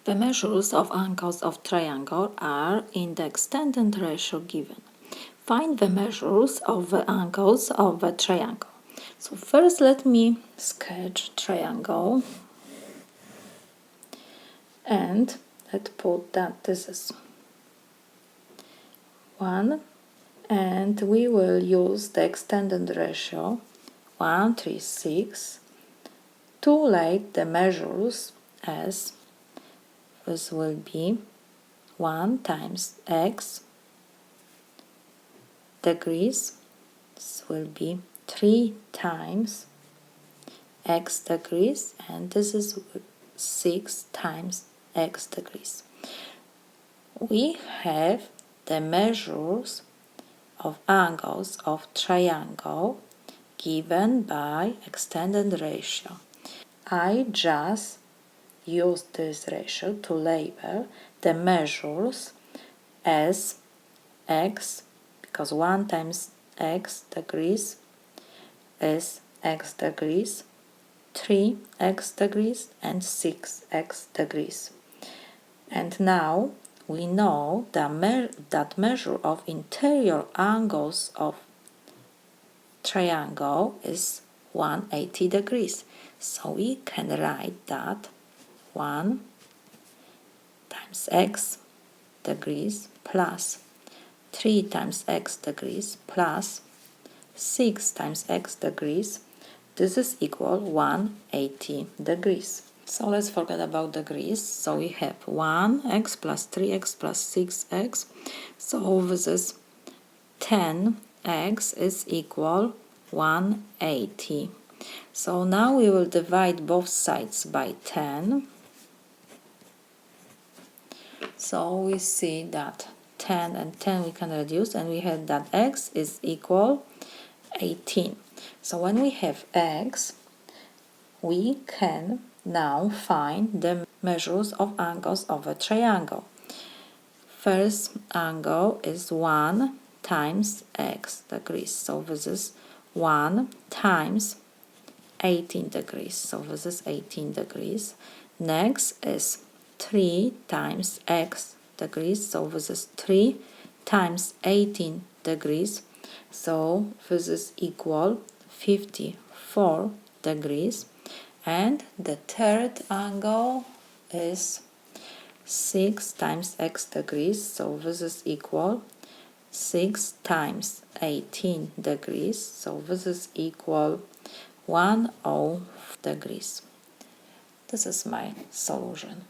The measures of angles of triangle are in the extended ratio given. Find the measures of the angles of the triangle. So first let me sketch triangle, and let's put that this is 1, and we will use the extended ratio 1, 3, 6 to write the measures as this will be 1 times x degrees. This will be 3 times x degrees, and this is 6 times x degrees. We have the measures of angles of triangle given by extended ratio. I just use this ratio to label the measures as x, because 1 times x degrees is x degrees, 3x degrees, and 6x degrees. And now we know that measure of interior angles of triangle is 180 degrees. So we can write that 1 times x degrees plus 3 times x degrees plus 6 times x degrees, this is equal 180 degrees. So let's forget about degrees. So we have 1x plus 3x plus 6x. So this is 10x is equal 180. So now we will divide both sides by 10. So we see that 10 and 10 we can reduce, and we have that x is equal 18. So when we have x, we can now find the measures of angles of a triangle. First angle is 1 times x degrees. So this is 1 times 18 degrees. So this is 18 degrees. Next is 3 times x degrees. So this is 3 times 18 degrees. So this is equal 54 degrees. And the third angle is 6 times x degrees. So this is equal 6 times 18 degrees. So this is equal 10 degrees. This is my solution.